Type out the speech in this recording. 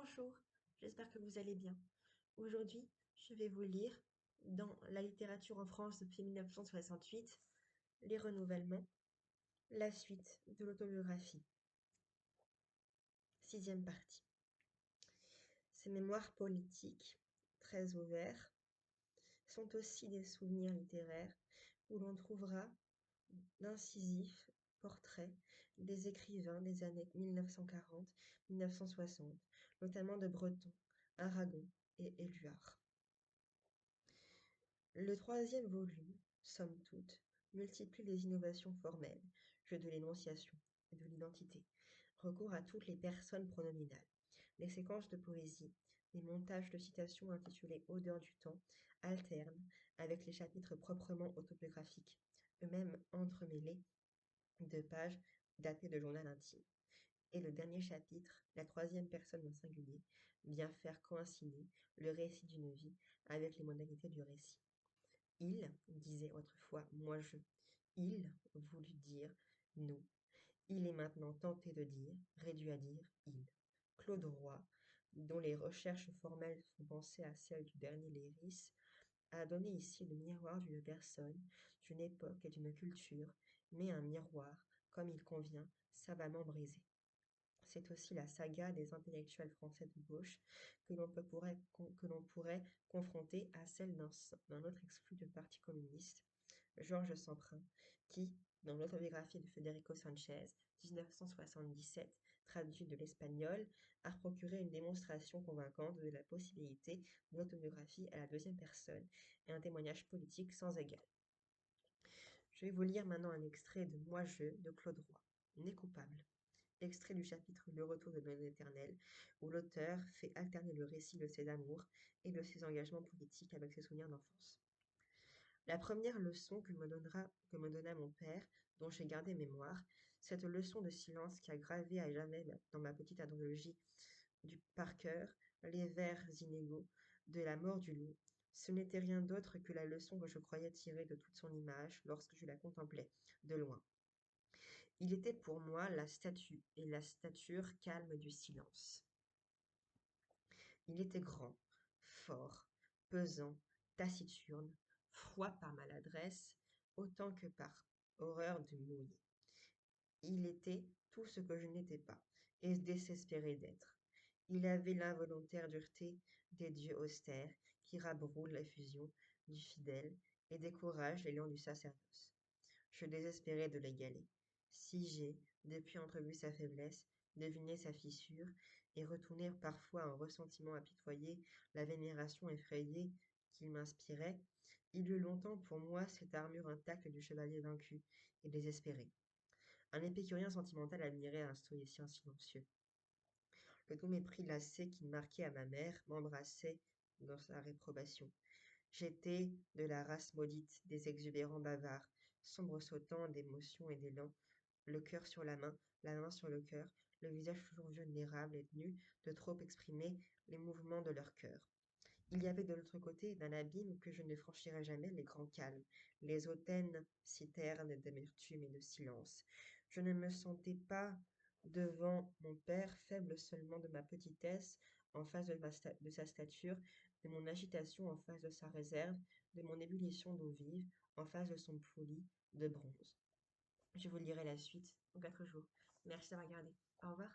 Bonjour, j'espère que vous allez bien. Aujourd'hui, je vais vous lire dans la littérature en France depuis 1968, les renouvellements, la suite de l'autobiographie. Sixième partie. Ces mémoires politiques, très ouverts, sont aussi des souvenirs littéraires où l'on trouvera d'incisifs portraits des écrivains des années 1940-1960, notamment de Breton, Aragon et Éluard. Le troisième volume, somme toute, multiplie les innovations formelles, jeu de l'énonciation et de l'identité, recours à toutes les personnes pronominales, les séquences de poésie, les montages de citations intitulés Odeur du temps alternent avec les chapitres proprement autobiographiques, eux-mêmes entremêlés de pages datées de journal intime. Et le dernier chapitre, la troisième personne au singulier, vient faire coïncider le récit d'une vie avec les modalités du récit. Il disait autrefois moi je. Il voulut dire nous. Il est maintenant tenté de dire, réduit à dire il. Claude Roy, dont les recherches formelles font penser à celles du dernier Léris, a donné ici le miroir d'une personne, d'une époque et d'une culture, mais un miroir, comme il convient, savamment brisé. C'est aussi la saga des intellectuels français de gauche que l'on pourrait confronter à celle d'un autre exclu du Parti communiste, Georges Semprin, qui, dans l'autobiographie de Federico Sanchez, 1977, traduit de l'espagnol, a procuré une démonstration convaincante de la possibilité de l'autobiographie à la deuxième personne et un témoignage politique sans égal. Je vais vous lire maintenant un extrait de Moi-je de Claude Roy, Né coupable. Extrait du chapitre Le retour de l'Éternel, où l'auteur fait alterner le récit de ses amours et de ses engagements politiques avec ses souvenirs d'enfance. La première leçon que me donna mon père, dont j'ai gardé mémoire, cette leçon de silence qui a gravé à jamais dans ma petite anthologie par cœur les vers inégaux de la mort du loup, ce n'était rien d'autre que la leçon que je croyais tirer de toute son image lorsque je la contemplais, de loin. Il était pour moi la statue et la stature calme du silence. Il était grand, fort, pesant, taciturne, froid par maladresse, autant que par horreur de mouiller. Il était tout ce que je n'étais pas, et désespéré d'être. Il avait l'involontaire dureté des dieux austères qui rabroulent l'effusion du fidèle et découragent l'élan du sacerdoce. Je désespérais de l'égaler. Si j'ai, depuis entrevu sa faiblesse, deviné sa fissure, et retourné parfois en ressentiment apitoyé la vénération effrayée qu'il m'inspirait, il eut longtemps pour moi cette armure intacte du chevalier vaincu et désespéré. Un épicurien sentimental admirait un stoïcien silencieux. Le doux mépris lassé qui marquait à ma mère m'embrassait dans sa réprobation. J'étais de la race maudite des exubérants bavards, sombresautant d'émotion et d'élan, le cœur sur la main sur le cœur, le visage toujours vulnérable et nu de trop exprimer les mouvements de leur cœur. Il y avait de l'autre côté d'un abîme que je ne franchirais jamais les grands calmes, les hautaines citernes d'amertume et de silence. Je ne me sentais pas devant mon père, faible seulement de ma petitesse, en face de sa stature, de mon agitation en face de sa réserve, de mon ébullition d'eau vive, en face de son poli de bronze. Je vous lirai la suite dans 4 jours. Merci d'avoir regardé. Au revoir.